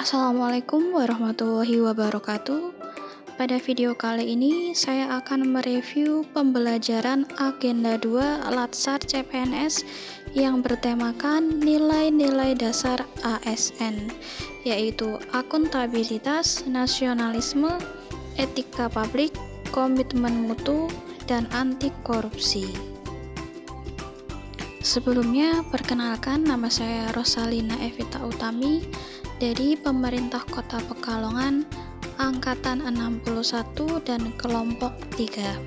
Assalamualaikum warahmatullahi wabarakatuh. Pada video kali ini saya akan mereview pembelajaran Agenda 2 Latsar CPNS yang bertemakan nilai-nilai dasar ASN, yaitu akuntabilitas, nasionalisme, etika publik, komitmen mutu, dan anti korupsi. Sebelumnya, perkenalkan, nama saya Rosalina Evita Utami dari Pemerintah Kota Pekalongan, Angkatan 61 dan Kelompok 3.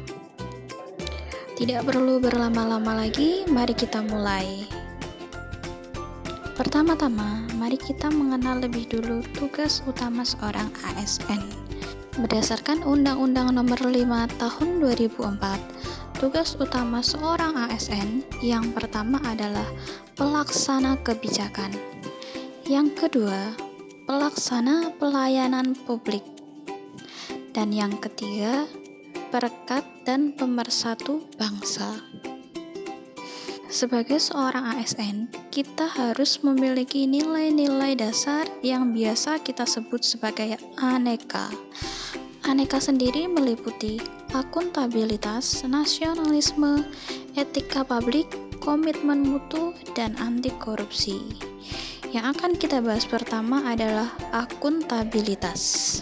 Tidak perlu berlama-lama lagi, mari kita mulai. Pertama-tama, mari kita mengenal lebih dulu tugas utama seorang ASN. Berdasarkan Undang-Undang Nomor 5 Tahun 2004, tugas utama seorang ASN yang pertama adalah pelaksana kebijakan. Yang kedua, pelaksana pelayanan publik. Dan yang ketiga, perekat dan pemersatu bangsa. Sebagai seorang ASN, kita harus memiliki nilai-nilai dasar yang biasa kita sebut sebagai aneka. Aneka sendiri meliputi akuntabilitas, nasionalisme, etika publik, komitmen mutu, dan anti korupsi. Yang akan kita bahas pertama adalah akuntabilitas.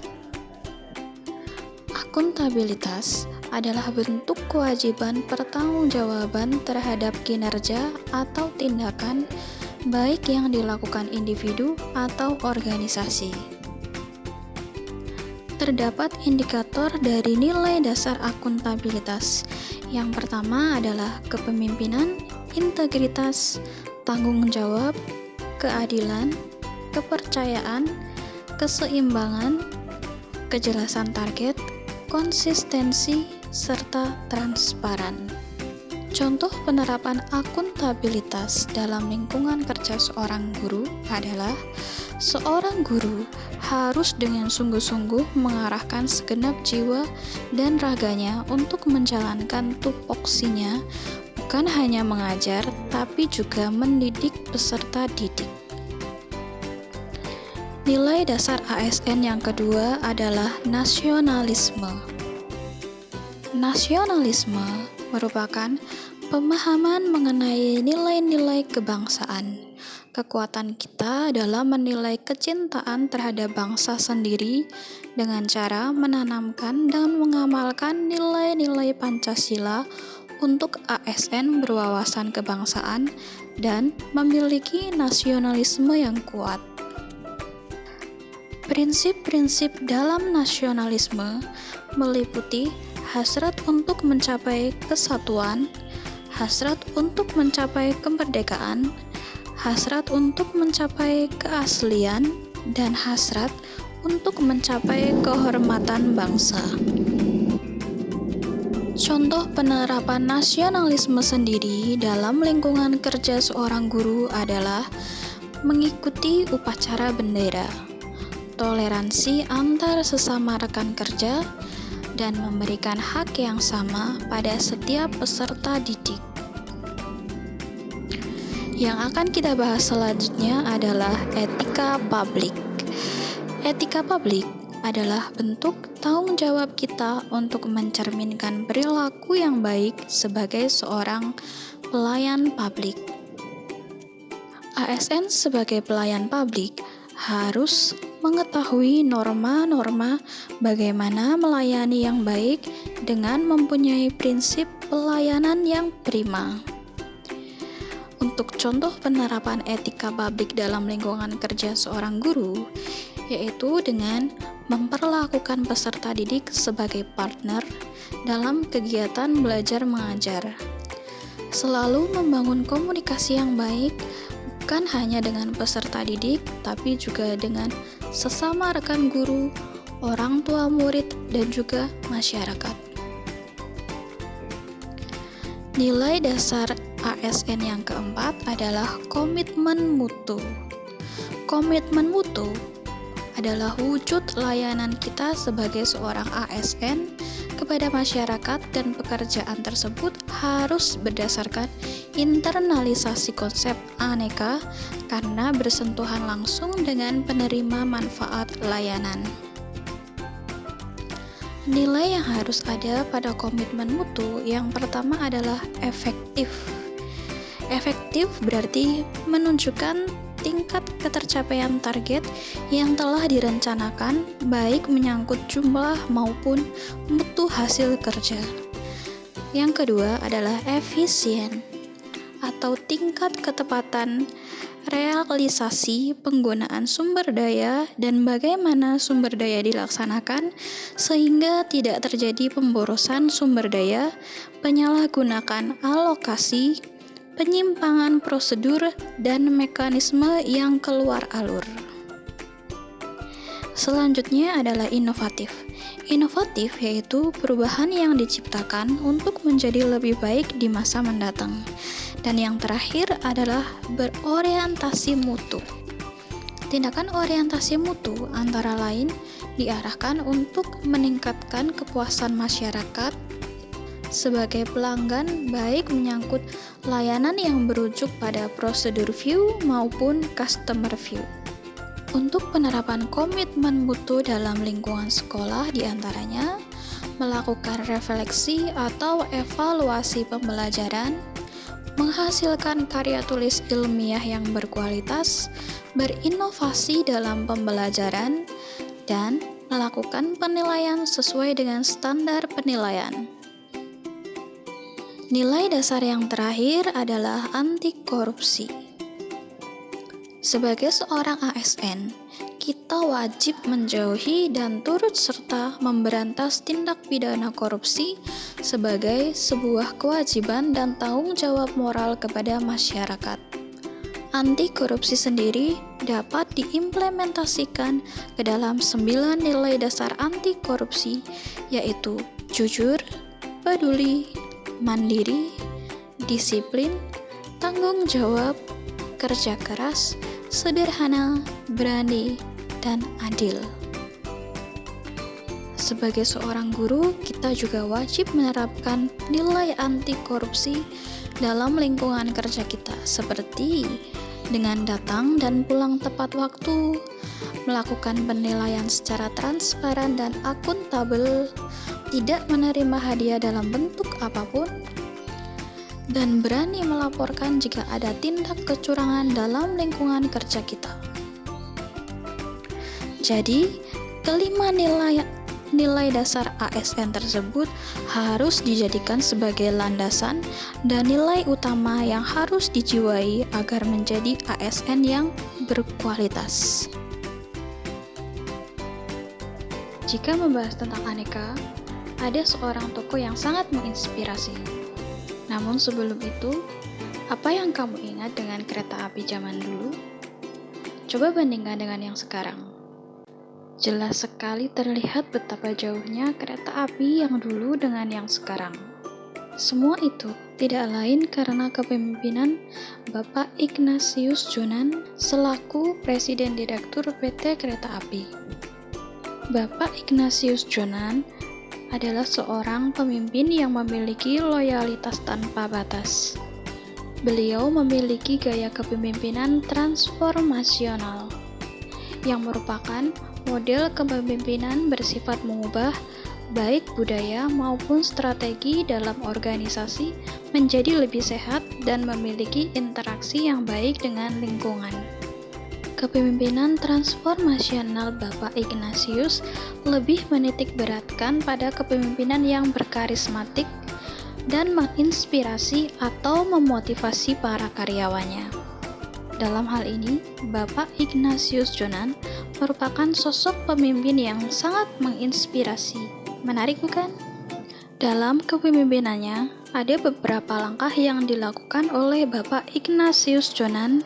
Akuntabilitas adalah bentuk kewajiban pertanggungjawaban terhadap kinerja atau tindakan baik yang dilakukan individu atau organisasi. Terdapat indikator dari nilai dasar akuntabilitas. Yang pertama adalah kepemimpinan, integritas, tanggung jawab, keadilan, kepercayaan, keseimbangan, kejelasan target, konsistensi, serta transparan. Contoh penerapan akuntabilitas dalam lingkungan kerja seorang guru adalah seorang guru harus dengan sungguh-sungguh mengarahkan segenap jiwa dan raganya untuk menjalankan tupoksinya, bukan hanya mengajar, tapi juga mendidik peserta didik. Nilai dasar ASN yang kedua adalah nasionalisme. Nasionalisme merupakan pemahaman mengenai nilai-nilai kebangsaan. Kekuatan kita dalam menilai kecintaan terhadap bangsa sendiri dengan cara menanamkan dan mengamalkan nilai-nilai Pancasila untuk ASN berwawasan kebangsaan dan memiliki nasionalisme yang kuat. Prinsip-prinsip dalam nasionalisme meliputi hasrat untuk mencapai kesatuan, hasrat untuk mencapai kemerdekaan, hasrat untuk mencapai keaslian, dan hasrat untuk mencapai kehormatan bangsa. Contoh penerapan nasionalisme sendiri dalam lingkungan kerja seorang guru adalah mengikuti upacara bendera, toleransi antar sesama rekan kerja, dan memberikan hak yang sama pada setiap peserta didik. Yang akan kita bahas selanjutnya adalah etika publik. Etika publik adalah bentuk tanggung jawab kita untuk mencerminkan perilaku yang baik sebagai seorang pelayan publik. ASN sebagai pelayan publik harus mengetahui norma-norma bagaimana melayani yang baik dengan mempunyai prinsip pelayanan yang prima. Untuk contoh penerapan etika publik dalam lingkungan kerja seorang guru, yaitu dengan memperlakukan peserta didik sebagai partner dalam kegiatan belajar mengajar. Selalu membangun komunikasi yang baik, bukan hanya dengan peserta didik, tapi juga dengan sesama rekan guru, orang tua murid, dan juga masyarakat. Nilai dasar ASN yang keempat adalah komitmen mutu. Komitmen mutu adalah wujud layanan kita sebagai seorang ASN kepada masyarakat, dan pekerjaan tersebut harus berdasarkan internalisasi konsep aneka karena bersentuhan langsung dengan penerima manfaat layanan. Nilai yang harus ada pada komitmen mutu yang pertama adalah efektif. Efektif berarti menunjukkan tingkat ketercapaian target yang telah direncanakan, baik menyangkut jumlah maupun mutu hasil kerja. Yang kedua adalah efisien atau tingkat ketepatan realisasi penggunaan sumber daya dan bagaimana sumber daya dilaksanakan sehingga tidak terjadi pemborosan sumber daya, penyalahgunaan alokasi, penyimpangan prosedur, dan mekanisme yang keluar alur. Selanjutnya adalah inovatif. Inovatif yaitu perubahan yang diciptakan untuk menjadi lebih baik di masa mendatang. Dan yang terakhir adalah berorientasi mutu. Tindakan orientasi mutu antara lain diarahkan untuk meningkatkan kepuasan masyarakat sebagai pelanggan, baik menyangkut layanan yang berujuk pada prosedur view maupun customer view. Untuk penerapan komitmen mutu dalam lingkungan sekolah diantaranya melakukan refleksi atau evaluasi pembelajaran, menghasilkan karya tulis ilmiah yang berkualitas, berinovasi dalam pembelajaran, dan melakukan penilaian sesuai dengan standar penilaian. Nilai dasar yang terakhir adalah anti korupsi. Sebagai seorang ASN, kita wajib menjauhi dan turut serta memberantas tindak pidana korupsi sebagai sebuah kewajiban dan tanggung jawab moral kepada masyarakat. Anti korupsi sendiri dapat diimplementasikan ke dalam 9 nilai dasar anti korupsi, yaitu jujur, peduli, mandiri, disiplin, tanggung jawab, kerja keras, sederhana, berani, dan adil. Sebagai seorang guru, kita juga wajib menerapkan nilai anti korupsi dalam lingkungan kerja kita, seperti dengan datang dan pulang tepat waktu, melakukan penilaian secara transparan dan akuntabel, tidak menerima hadiah dalam bentuk apapun, dan berani melaporkan jika ada tindak kecurangan dalam lingkungan kerja kita. Jadi, kelima nilai dasar ASN tersebut harus dijadikan sebagai landasan dan nilai utama yang harus dijiwai agar menjadi ASN yang berkualitas. Jika membahas tentang aneka, ada seorang tokoh yang sangat menginspirasi. Namun sebelum itu, apa yang kamu ingat dengan kereta api zaman dulu? Coba bandingkan dengan yang sekarang. Jelas sekali terlihat betapa jauhnya kereta api yang dulu dengan yang sekarang. Semua itu tidak lain karena kepemimpinan Bapak Ignatius Jonan selaku Presiden Direktur PT Kereta Api. Bapak Ignatius Jonan adalah seorang pemimpin yang memiliki loyalitas tanpa batas. Beliau memiliki gaya kepemimpinan transformasional yang merupakan model kepemimpinan bersifat mengubah baik budaya maupun strategi dalam organisasi menjadi lebih sehat dan memiliki interaksi yang baik dengan lingkungan. Kepemimpinan transformasional Bapak Ignatius lebih menitik beratkan pada kepemimpinan yang berkarismatik dan menginspirasi atau memotivasi para karyawannya. Dalam hal ini, Bapak Ignatius Jonan merupakan sosok pemimpin yang sangat menginspirasi. Menarik bukan? Dalam kepemimpinannya, ada beberapa langkah yang dilakukan oleh Bapak Ignatius Jonan,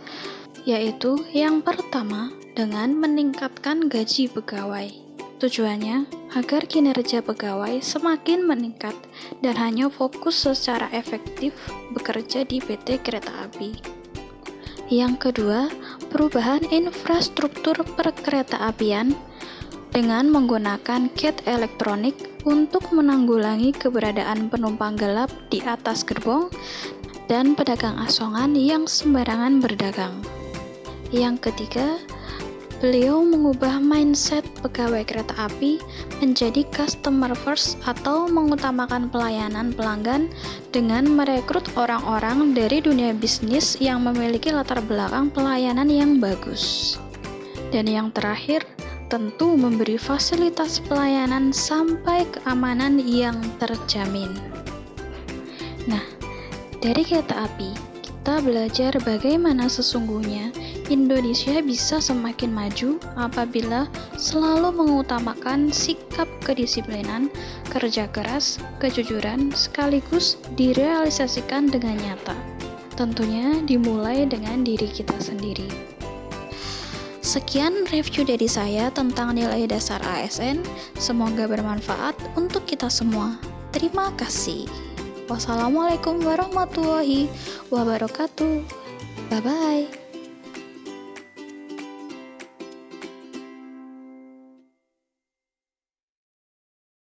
yaitu yang pertama dengan meningkatkan gaji pegawai. Tujuannya agar kinerja pegawai semakin meningkat dan hanya fokus secara efektif bekerja di PT Kereta Api. Yang kedua, perubahan infrastruktur perkeretaapian dengan menggunakan gate elektronik untuk menanggulangi keberadaan penumpang gelap di atas gerbong dan pedagang asongan yang sembarangan berdagang. Yang ketiga, beliau mengubah mindset pegawai kereta api menjadi customer first atau mengutamakan pelayanan pelanggan dengan merekrut orang-orang dari dunia bisnis yang memiliki latar belakang pelayanan yang bagus. Dan yang terakhir, tentu memberi fasilitas pelayanan sampai keamanan yang terjamin. Nah, dari kereta api, kita belajar bagaimana sesungguhnya Indonesia bisa semakin maju apabila selalu mengutamakan sikap kedisiplinan, kerja keras, kejujuran, sekaligus direalisasikan dengan nyata. Tentunya dimulai dengan diri kita sendiri. Sekian review dari saya tentang nilai dasar ASN. Semoga bermanfaat untuk kita semua. Terima kasih. Wassalamualaikum warahmatullahi wabarakatuh. Bye-bye.